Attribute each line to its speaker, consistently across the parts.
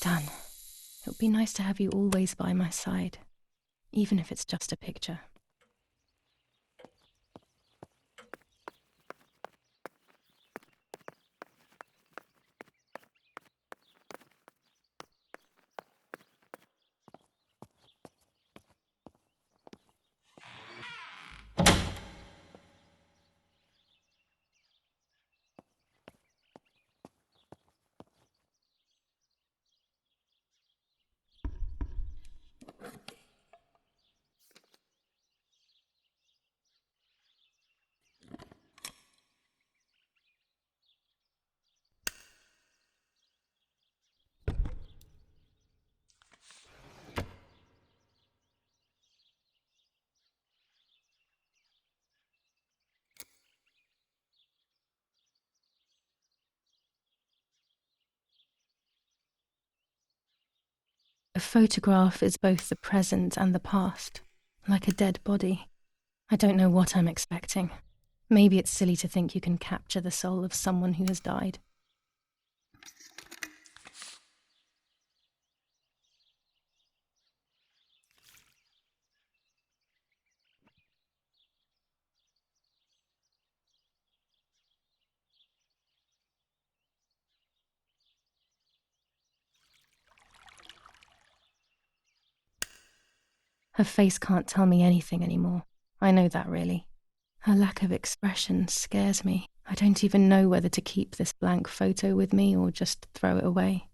Speaker 1: Stan, it would be nice to have you always by my side, even if it's just a picture. A photograph is both the present and the past, like a dead body. I don't know what I'm expecting. Maybe it's silly to think you can capture the soul of someone who has died. Her face can't tell me anything anymore. I know that, really. Her lack of expression scares me. I don't even know whether to keep this blank photo with me or just throw it away.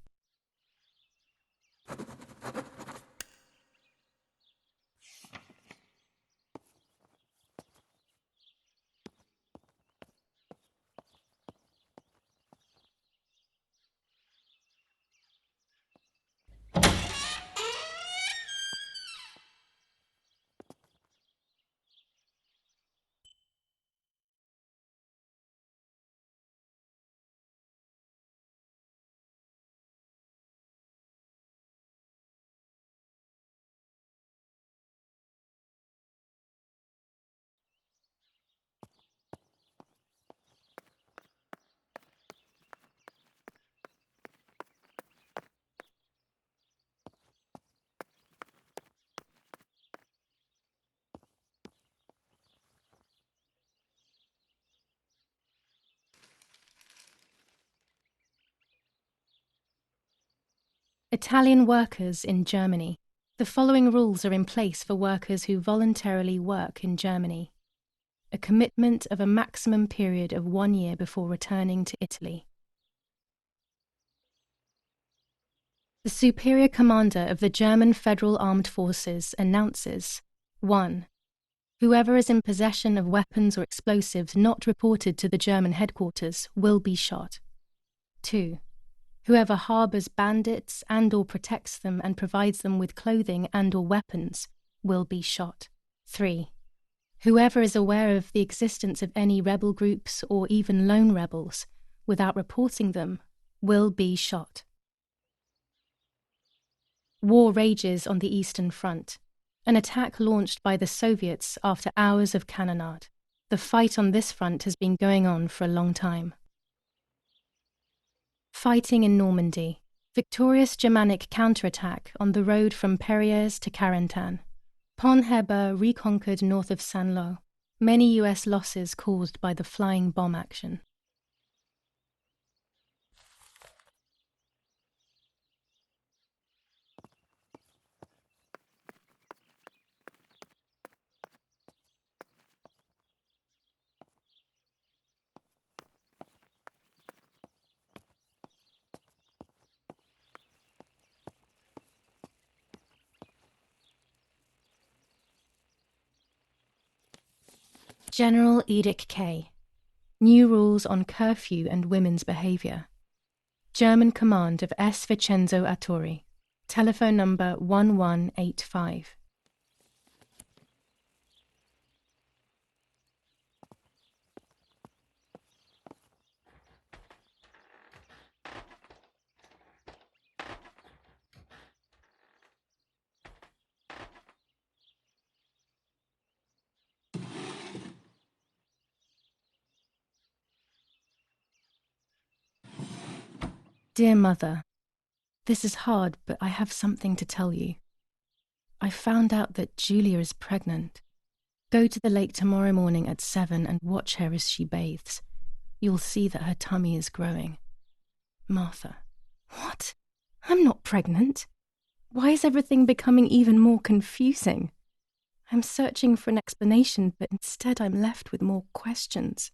Speaker 1: Italian workers in Germany. The following rules are in place for workers who voluntarily work in Germany. A commitment of a maximum period of 1 year before returning to Italy. The Superior Commander of the German Federal Armed Forces announces 1. Whoever is in possession of weapons or explosives not reported to the German headquarters will be shot. 2. Whoever harbors bandits and/or protects them and provides them with clothing and/or weapons will be shot. 3. Whoever is aware of the existence of any rebel groups or even lone rebels without reporting them will be shot. War rages on the Eastern Front. An attack launched by the Soviets after hours of cannonade. The fight on this front has been going on for a long time. Fighting in Normandy. Victorious Germanic counterattack on the road from Perrières to Carentan. Pont Heber reconquered north of Saint-Lô. Many US losses caused by the flying bomb action. General Edict K. New rules on curfew and women's behavior. German command of S. Vincenzo Arturi. Telephone number 1185. Dear Mother, This is hard, but I have something to tell you. I found out that Julia is pregnant. Go to the lake tomorrow morning at 7 and watch her as she bathes. You'll see that her tummy is growing. Martha. What? I'm not pregnant. Why is everything becoming even more confusing? I'm searching for an explanation, but instead I'm left with more questions.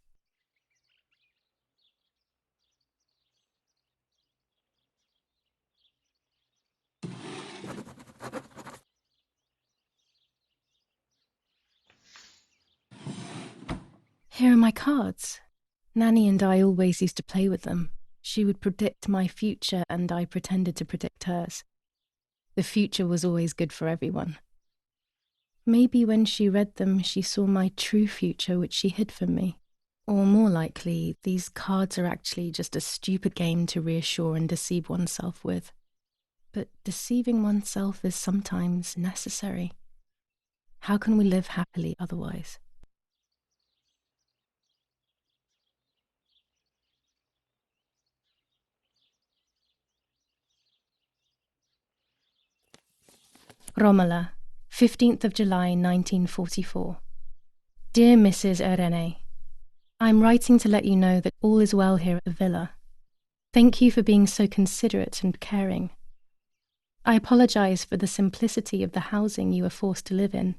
Speaker 1: Here are my cards. Nanny and I always used to play with them. She would predict my future and I pretended to predict hers. The future was always good for everyone. Maybe when she read them, she saw my true future, which she hid from me. Or more likely, these cards are actually just a stupid game to reassure and deceive oneself with. But deceiving oneself is sometimes necessary. How can we live happily otherwise? Romola, 15th of July 1944. Dear Mrs. Irene, I'm writing to let you know that all is well here at the villa. Thank you for being so considerate and caring. I apologize for the simplicity of the housing you were forced to live in.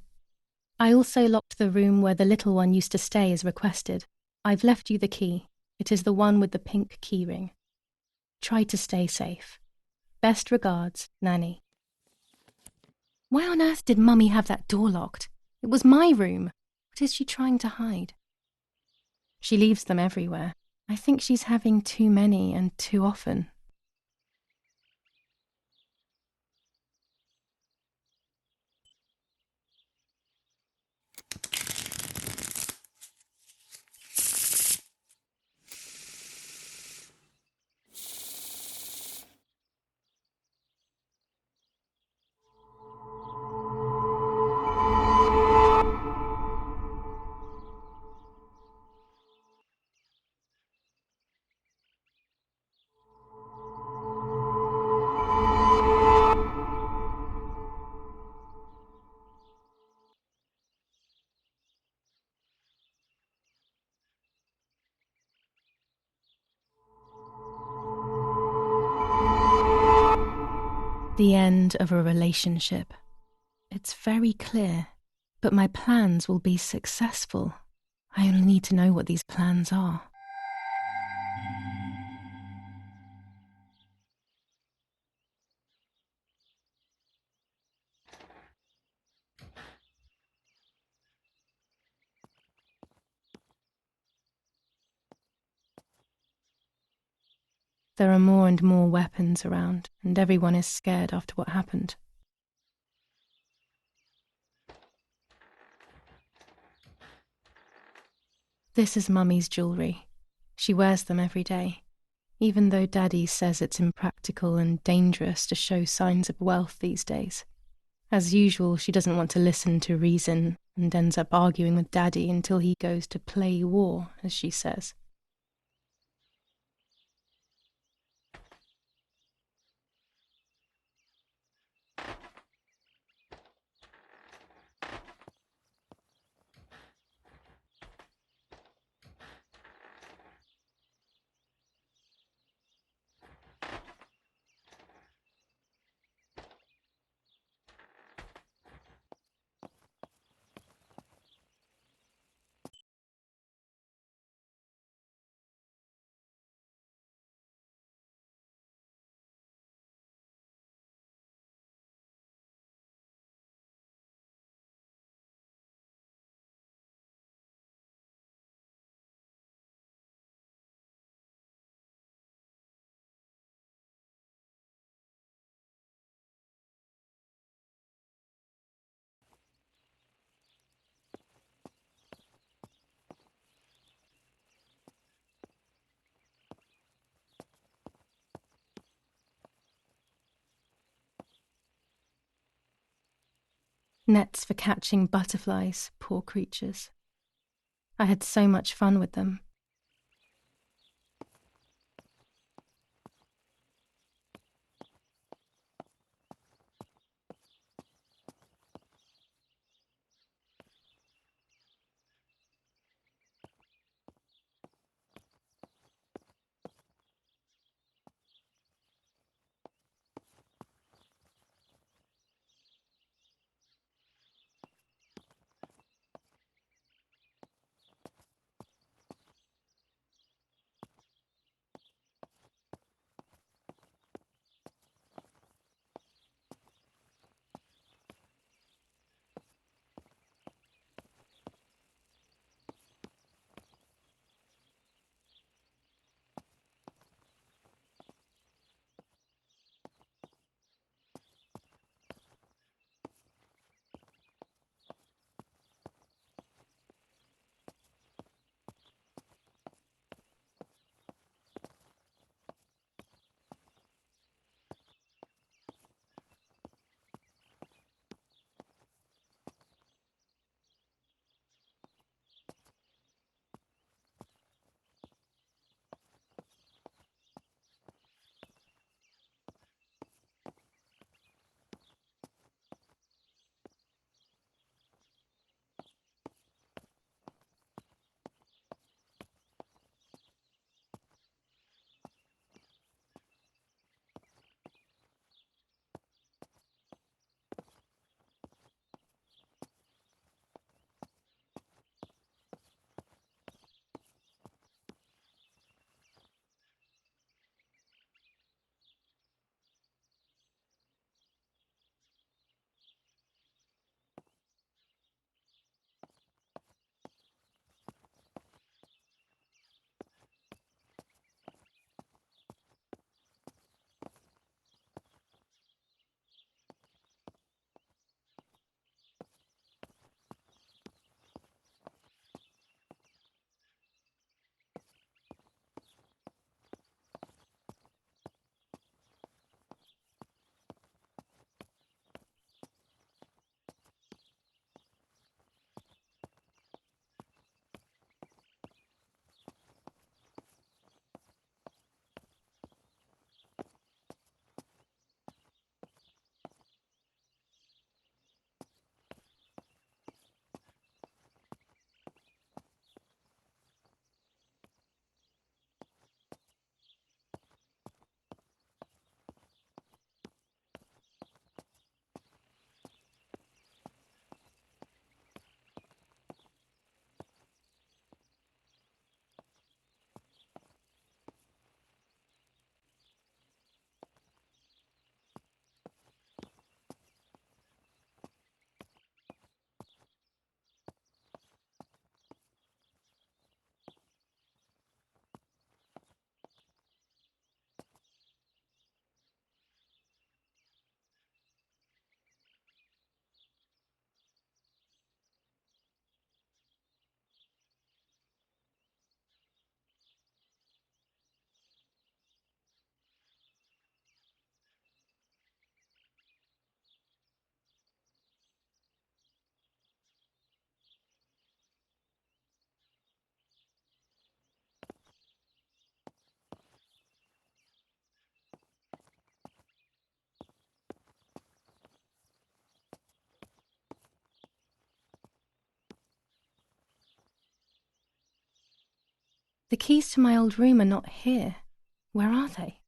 Speaker 1: I also locked the room where the little one used to stay as requested. I've left you the key. It is the one with the pink keyring. Try to stay safe. Best regards, Nanny. Why on earth did Mummy have that door locked? It was my room. What is she trying to hide? She leaves them everywhere. I think she's having too many and too often. The end of a relationship. It's very clear, but my plans will be successful. I only need to know what these plans are. There are more and more weapons around, and everyone is scared after what happened. This is Mummy's jewellery. She wears them every day, even though Daddy says it's impractical and dangerous to show signs of wealth these days. As usual, she doesn't want to listen to reason and ends up arguing with Daddy until he goes to play war, as she says. Nets for catching butterflies, poor creatures. I had so much fun with them. The keys to my old room are not here. Where are they?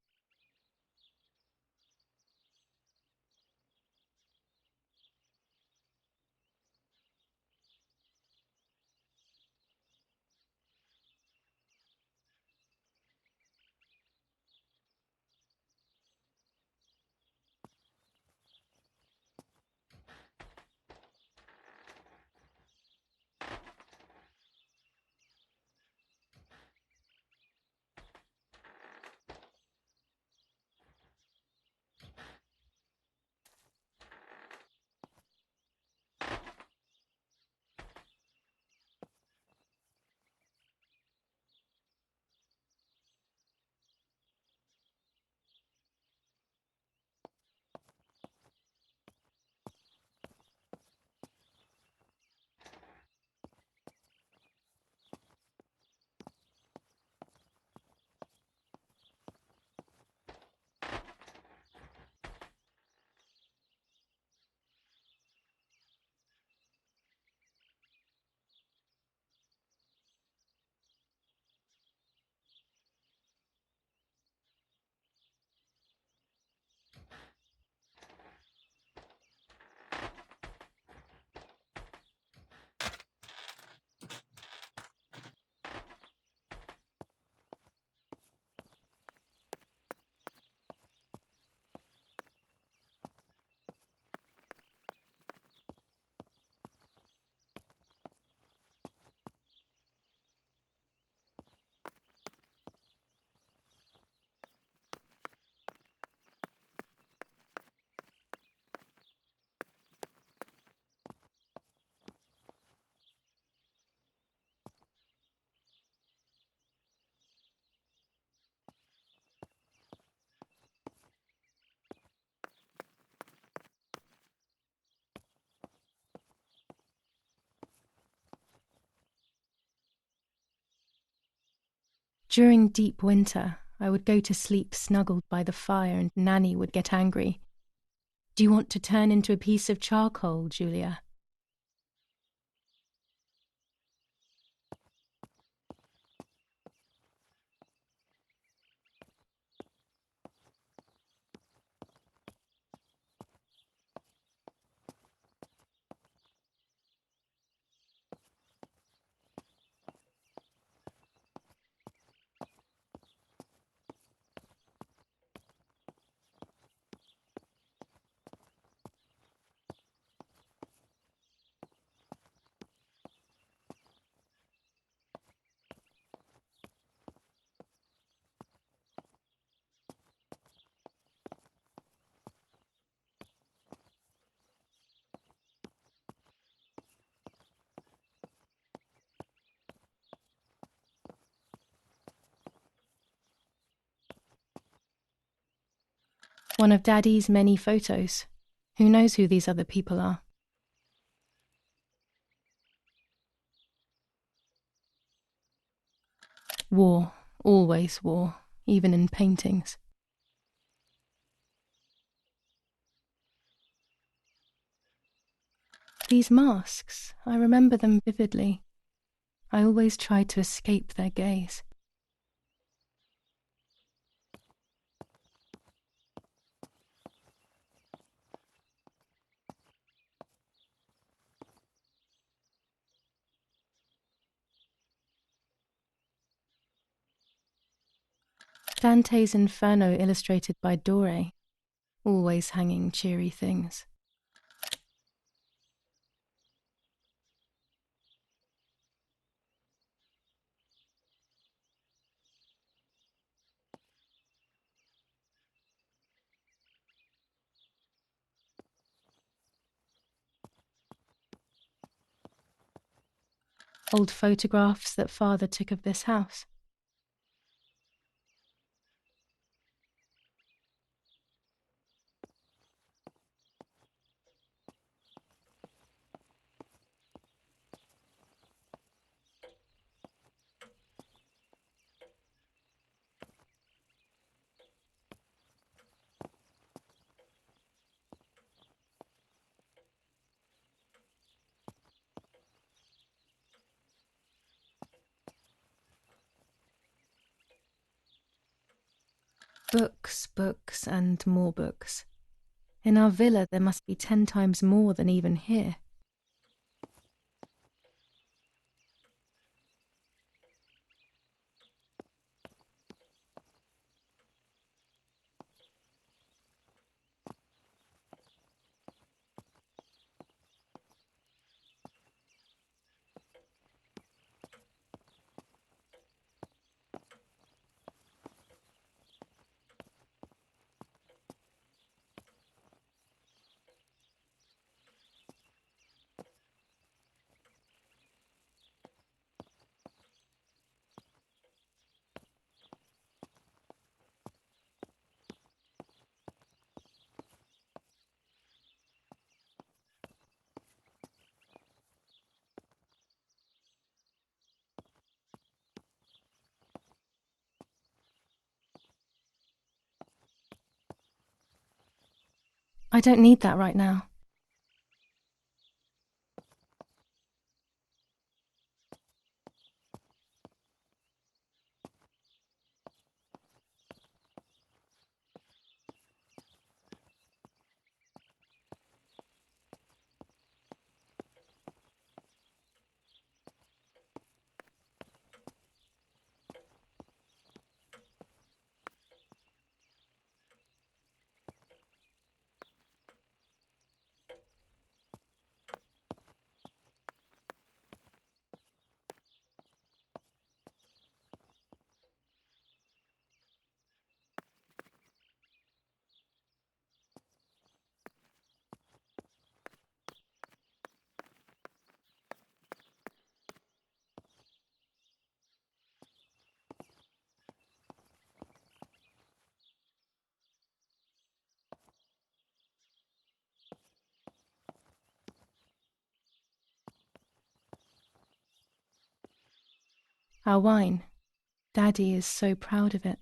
Speaker 1: During deep winter, I would go to sleep snuggled by the fire and Nanny would get angry. Do you want to turn into a piece of charcoal, Julia? One of Daddy's many photos. Who knows who these other people are? War, always war, even in paintings. These masks, I remember them vividly. I always tried to escape their gaze. Dante's Inferno illustrated by Dore, always hanging cheery things. Old photographs that Father took of this house. Books, books, and more books. In our villa there must be 10 times more than even here. I don't need that right now. Our wine. Daddy is so proud of it.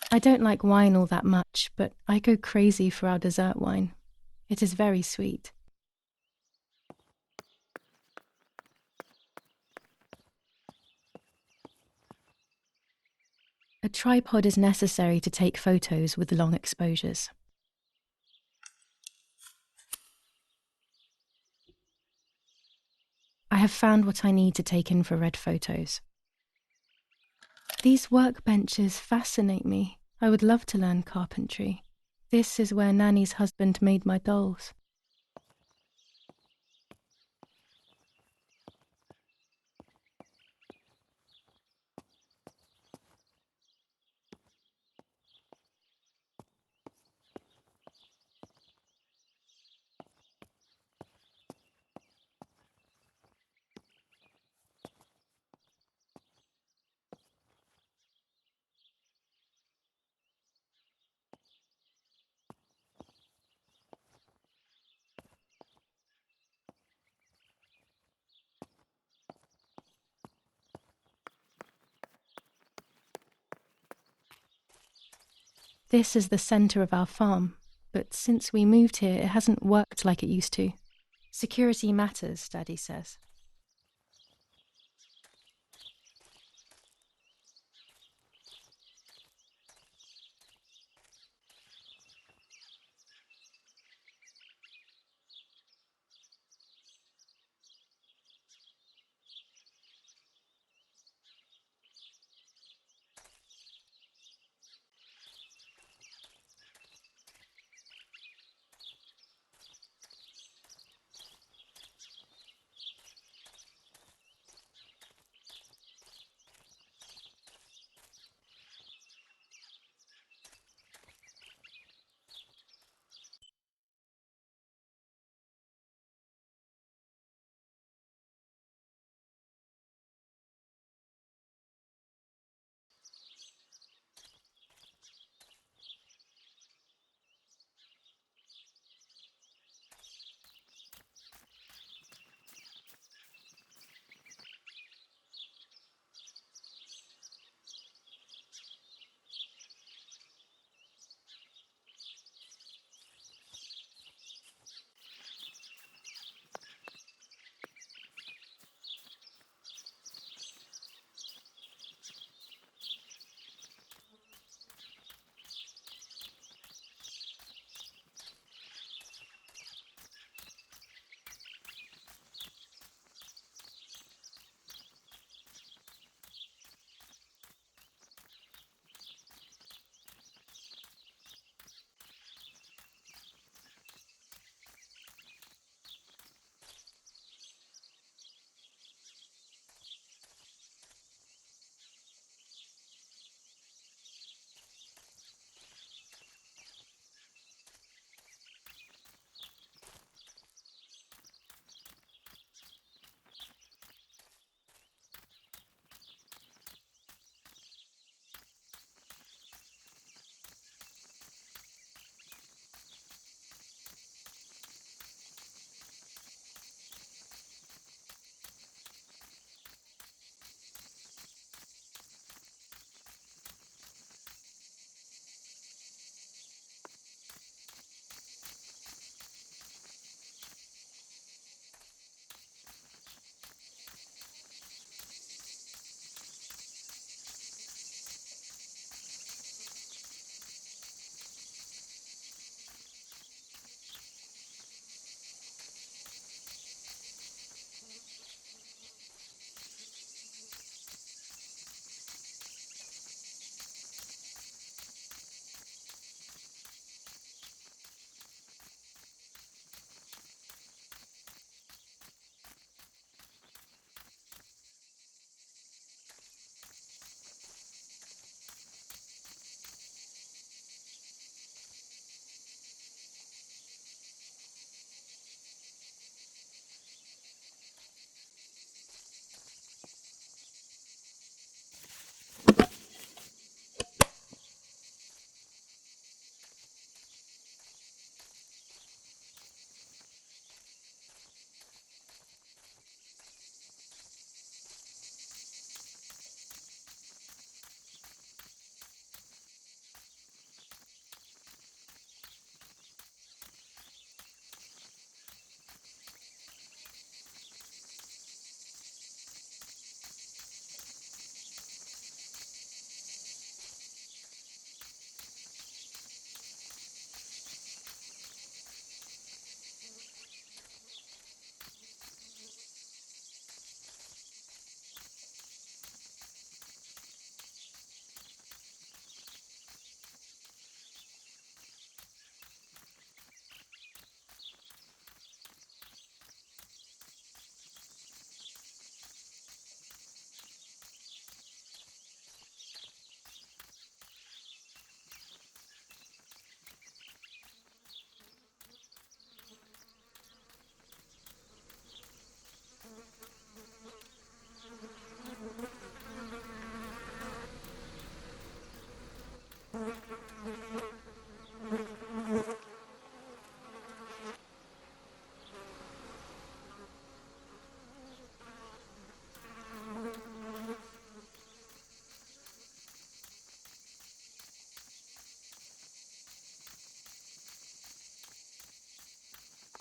Speaker 1: I don't like wine all that much, but I go crazy for our dessert wine. It is very sweet. A tripod is necessary to take photos with long exposures. I have found what I need to take infrared photos. These workbenches fascinate me. I would love to learn carpentry. This is where Nanny's husband made my dolls. This is the centre of our farm, but since we moved here, it hasn't worked like it used to. Security matters, Daddy says.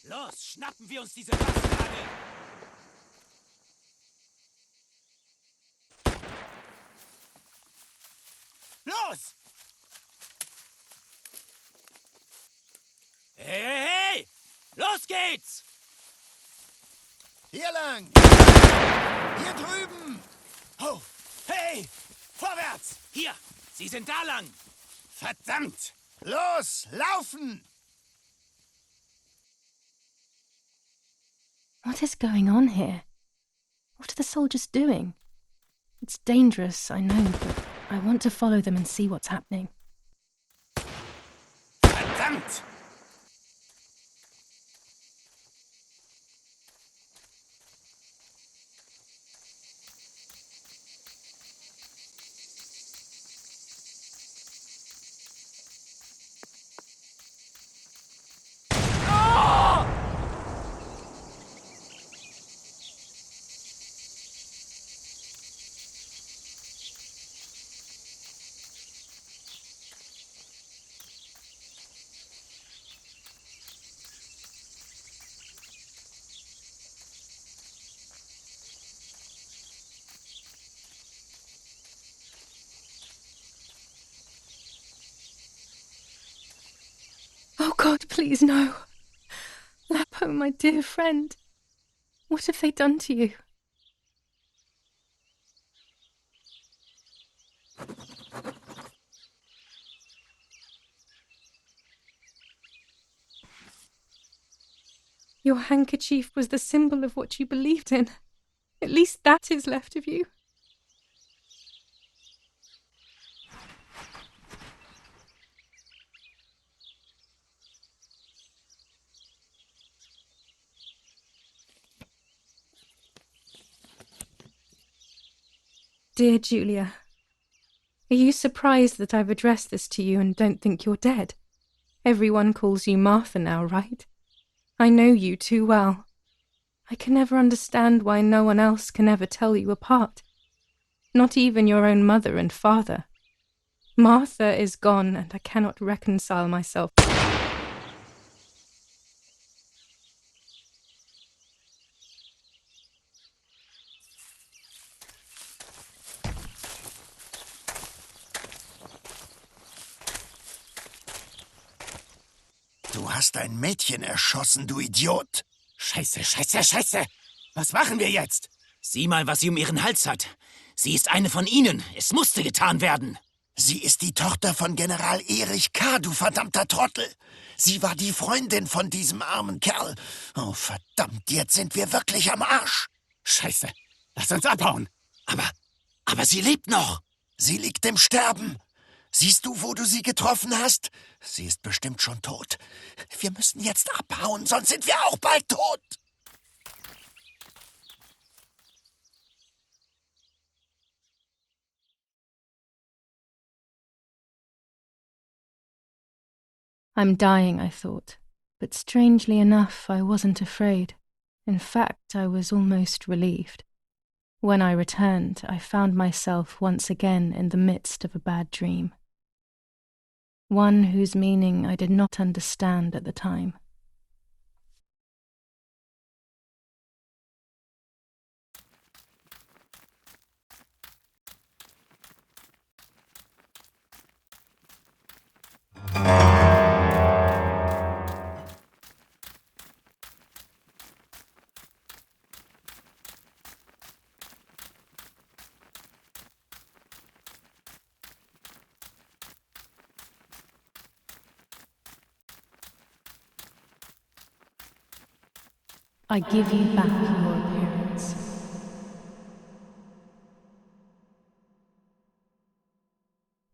Speaker 2: Los, schnappen wir uns diese Bastarde! Los! Hey, hey, hey! Los geht's!
Speaker 3: Hier lang! Hier drüben!
Speaker 2: Oh, hey! Vorwärts! Hier! Sie sind da lang!
Speaker 3: Verdammt! Los, laufen!
Speaker 1: What is going on here? What are the soldiers doing? It's dangerous, I know, but I want to follow them and see what's happening.
Speaker 3: Verdammt!
Speaker 1: Oh God, please no. Lapo, my dear friend. What have they done to you? Your handkerchief was the symbol of what you believed in. At least that is left of you. Dear Julia, are you surprised that I've addressed this to you and don't think you're dead? Everyone calls you Martha now, right? I know you too well. I can never understand why no one else can ever tell you apart. Not even your own mother and father. Martha is gone, and I cannot reconcile myself.
Speaker 3: Du hast ein Mädchen erschossen, du Idiot!
Speaker 2: Scheiße, scheiße, scheiße! Was machen wir jetzt? Sieh mal, was sie um ihren Hals hat. Sie ist eine von ihnen. Es musste getan werden.
Speaker 3: Sie ist die Tochter von General Erich K., du verdammter Trottel! Sie war die Freundin von diesem armen Kerl. Oh, verdammt, jetzt sind wir wirklich am Arsch!
Speaker 2: Scheiße, lass uns abhauen. Aber sie lebt noch.
Speaker 3: Sie liegt im Sterben. Siehst du, wo du sie getroffen hast? Sie ist bestimmt schon tot. Wir müssen jetzt abhauen, sonst sind wir auch bald tot.
Speaker 1: I'm dying, I thought, but strangely enough, I wasn't afraid. In fact, I was almost relieved. When I returned, I found myself once again in the midst of a bad dream. One whose meaning I did not understand at the time. I give you back your appearance.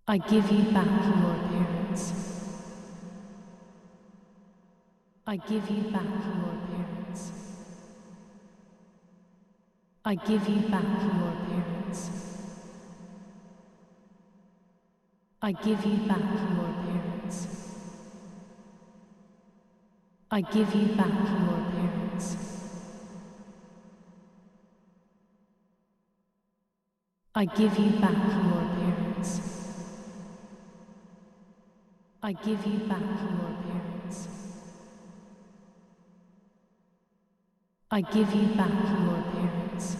Speaker 1: I give you back your appearance. I give you back your appearance. I give you back your appearance. I give you back your appearance. I give you back your appearance. I give you back your appearance. I give you back your appearance. I give you back your appearance.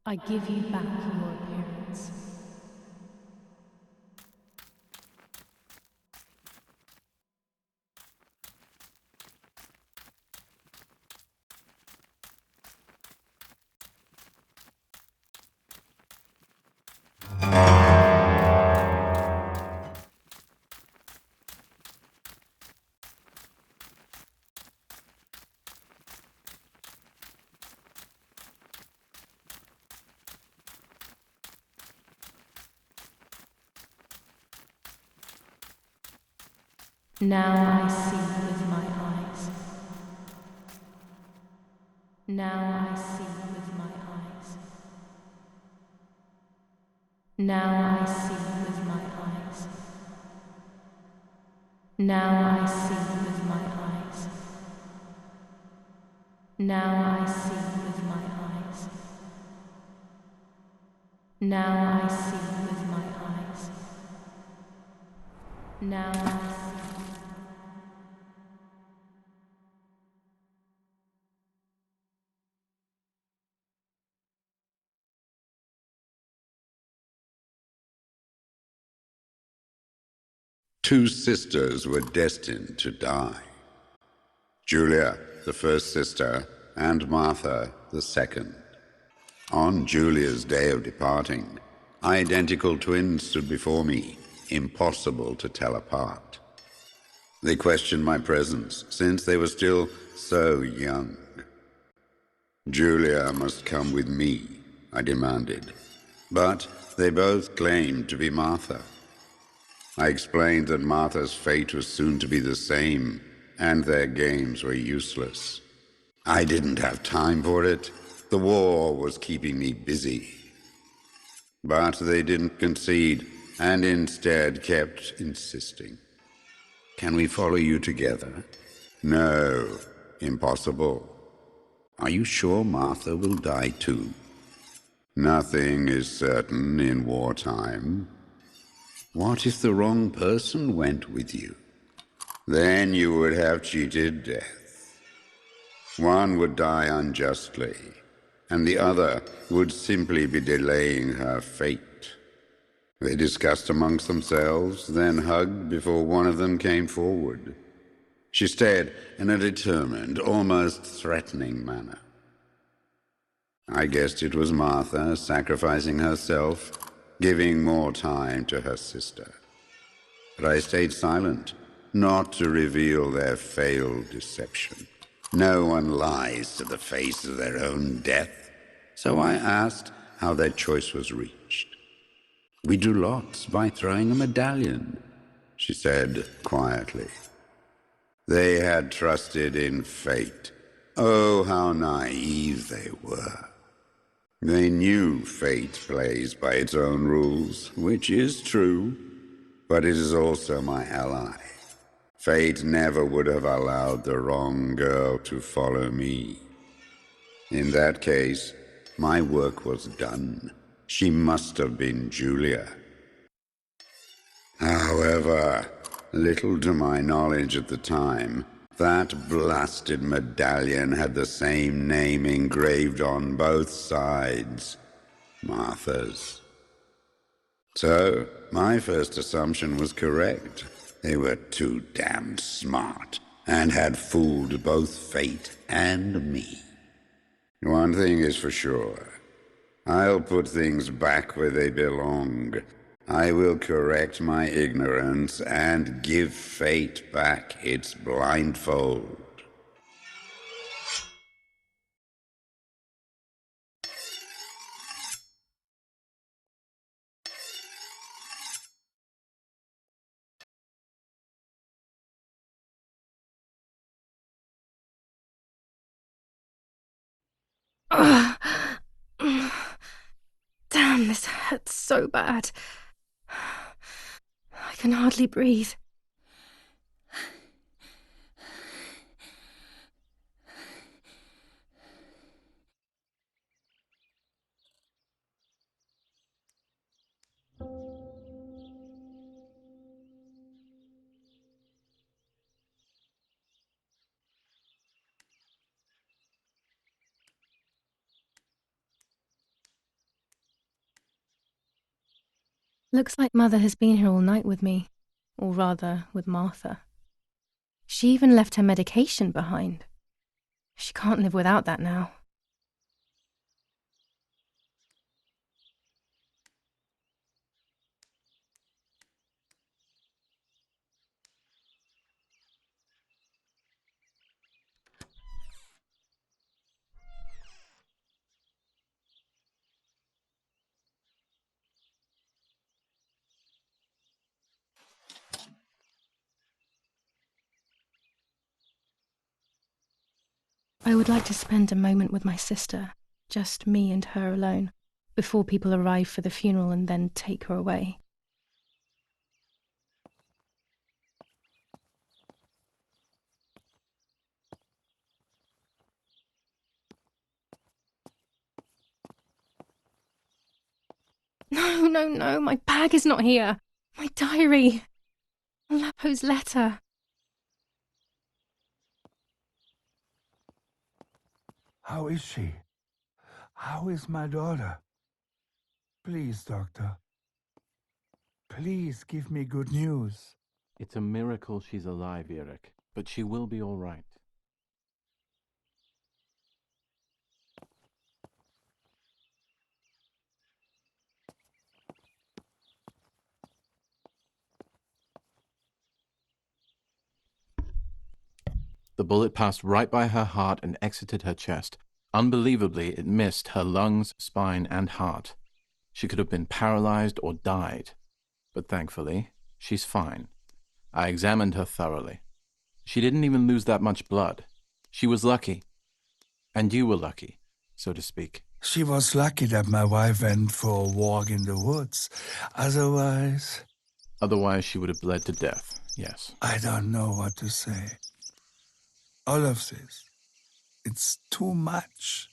Speaker 1: I give you back your appearance. Now I see with my eyes. Now I see with my eyes. Now I see with my eyes. Now I see with my eyes. Now I see with my eyes. Now I see with my eyes. Now I see.
Speaker 4: Two sisters were destined to die. Julia, the first sister, and Martha, the second. On Julia's day of departing, identical twins stood before me, impossible to tell apart. They questioned my presence, since they were still so young. Julia must come with me, I demanded, but they both claimed to be Martha. I explained that Martha's fate was soon to be the same, and their games were useless. I didn't have time for it. The war was keeping me busy. But they didn't concede, and instead kept insisting. Can we follow you together? No, impossible. Are you sure Martha will die too? Nothing is certain in wartime. What if the wrong person went with you? Then you would have cheated death. One would die unjustly, and the other would simply be delaying her fate. They discussed amongst themselves, then hugged before one of them came forward. She stared in a determined, almost threatening manner. I guessed it was Martha sacrificing herself, giving more time to her sister. But I stayed silent, not to reveal their failed deception. No one lies to the face of their own death, so I asked how their choice was reached. We drew lots by throwing a medallion, she said quietly. They had trusted in fate. Oh, how naive they were. They knew fate plays by its own rules, which is true, but it is also my ally. Fate never would have allowed the wrong girl to follow me. In that case, my work was done. She must have been Julia. However, little to my knowledge at the time, that blasted medallion had the same name engraved on both sides, Martha's. So, my first assumption was correct. They were too damned smart, and had fooled both fate and me. One thing is for sure. I'll put things back where they belong. I will correct my ignorance and give fate back its blindfold.
Speaker 1: Ugh. Damn, this hurts so bad. I can hardly breathe. Looks like Mother has been here all night with me. Or rather, with Martha. She even left her medication behind. She can't live without that now. I would like to spend a moment with my sister, just me and her alone, before people arrive for the funeral and then take her away. No, my bag is not here. My diary. Lapo's letter.
Speaker 5: How is she? How is my daughter? Please, doctor. Please give me good news.
Speaker 6: It's a miracle she's alive, Eric, but she will be all right. The bullet passed right by her heart and exited her chest. Unbelievably, it missed her lungs, spine, and heart. She could have been paralyzed or died. But thankfully, she's fine. I examined her thoroughly. She didn't even lose that much blood. She was lucky. And you were lucky, so to speak.
Speaker 5: She was lucky that my wife went for a walk in the woods. Otherwise,
Speaker 6: She would have bled to death, yes.
Speaker 5: I don't know what to say. All of this, it's too much.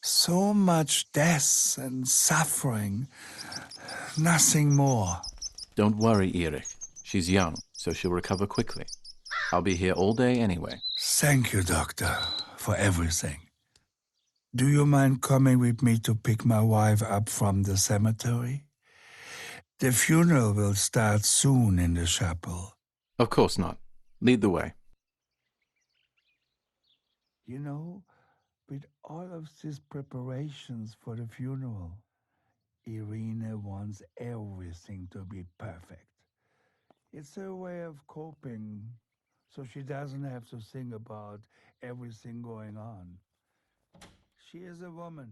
Speaker 5: So much death and suffering. Nothing more.
Speaker 6: Don't worry, Eric. She's young, so she'll recover quickly. I'll be here all day anyway.
Speaker 5: Thank you, doctor, for everything. Do you mind coming with me to pick my wife up from the cemetery? The funeral will start soon in the chapel.
Speaker 6: Of course not. Lead the way.
Speaker 5: You know, with all of these preparations for the funeral, Irina wants everything to be perfect. It's her way of coping, so she doesn't have to think about everything going on. She is a woman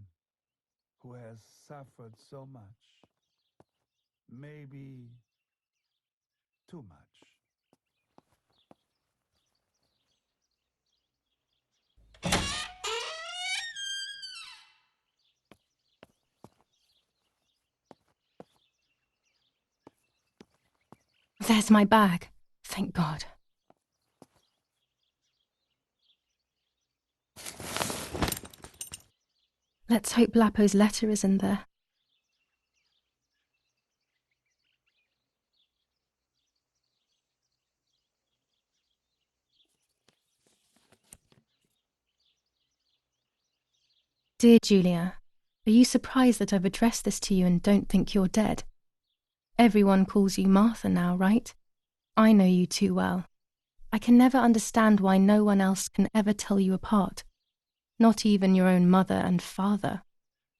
Speaker 5: who has suffered so much. Maybe too much.
Speaker 1: There's my bag. Thank God. Let's hope Lapo's letter is in there. Dear Julia, are you surprised that I've addressed this to you and don't think you're dead? Everyone calls you Martha now, right? I know you too well. I can never understand why no one else can ever tell you apart. Not even your own mother and father.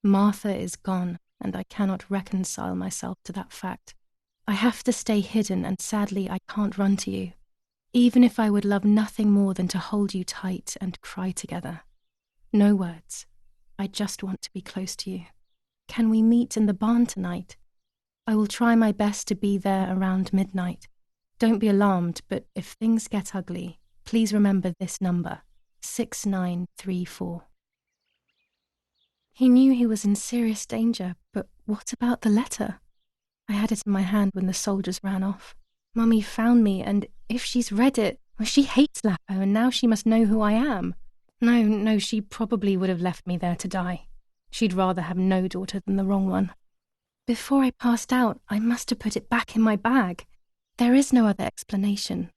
Speaker 1: Martha is gone, and I cannot reconcile myself to that fact. I have to stay hidden, and sadly I can't run to you. Even if I would love nothing more than to hold you tight and cry together. No words. I just want to be close to you. Can we meet in the barn tonight? I will try my best to be there around midnight. Don't be alarmed, but if things get ugly, please remember this number, 6934. He knew he was in serious danger, but what about the letter? I had it in my hand when the soldiers ran off. Mummy found me, and if she's read it, well, she hates Lapo, and now she must know who I am. No, she probably would have left me there to die. She'd rather have no daughter than the wrong one. Before I passed out, I must have put it back in my bag. There is no other explanation.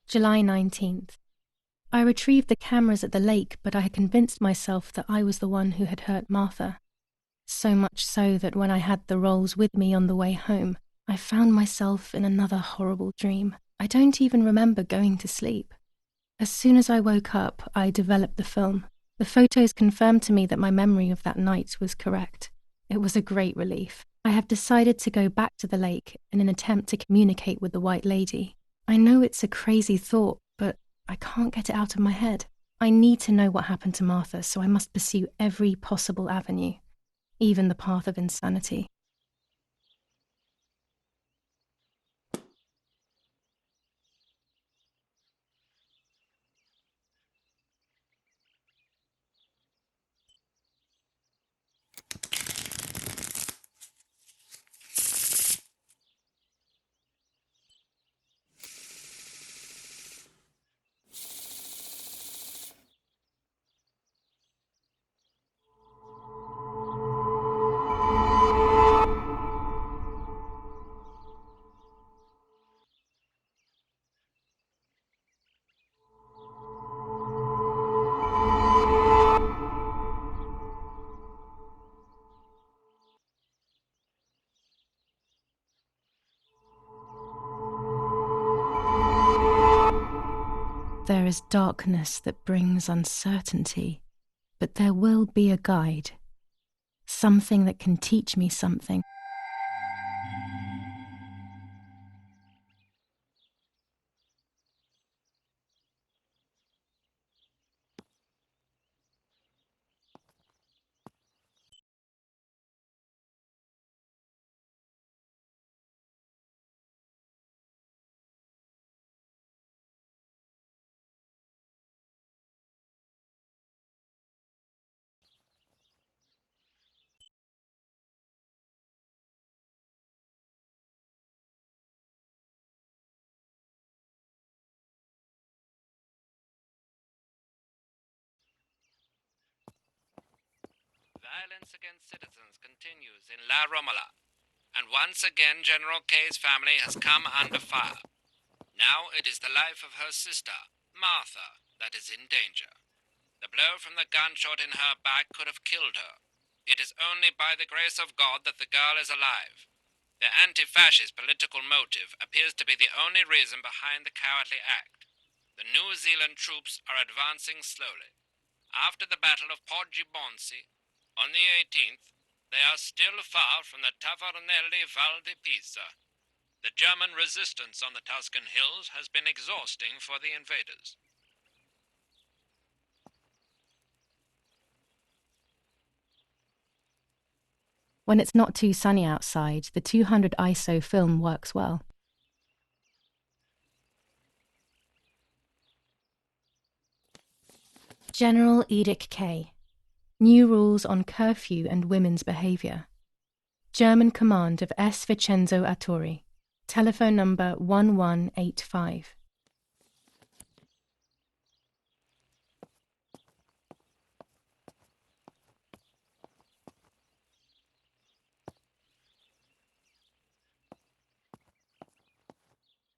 Speaker 1: July 19th. I retrieved the cameras at the lake, but I had convinced myself that I was the one who had hurt Martha. So much so that when I had the rolls with me on the way home, I found myself in another horrible dream. I don't even remember going to sleep. As soon as I woke up, I developed the film. The photos confirmed to me that my memory of that night was correct. It was a great relief. I have decided to go back to the lake in an attempt to communicate with the White Lady. I know it's a crazy thought, but I can't get it out of my head. I need to know what happened to Martha, so I must pursue every possible avenue, even the path of insanity. There is darkness that brings uncertainty, but there will be a guide, something that can teach me something.
Speaker 7: Violence against citizens continues in La Romola, and once again General Kay's family has come under fire. Now it is the life of her sister, Martha, that is in danger. The blow from the gunshot in her back could have killed her. It is only by the grace of God that the girl is alive. The anti-fascist political motive appears to be the only reason behind the cowardly act. The New Zealand troops are advancing slowly. After the Battle of Poggibonsi, on the 18th, they are still far from the Tavernelli Val di Pisa. The German resistance on the Tuscan hills has been exhausting for the invaders.
Speaker 1: When it's not too sunny outside, the 200 ISO film works well. General Edict K. New rules on curfew and women's behavior. German command of S. Vincenzo Arturi. Telephone number 1185.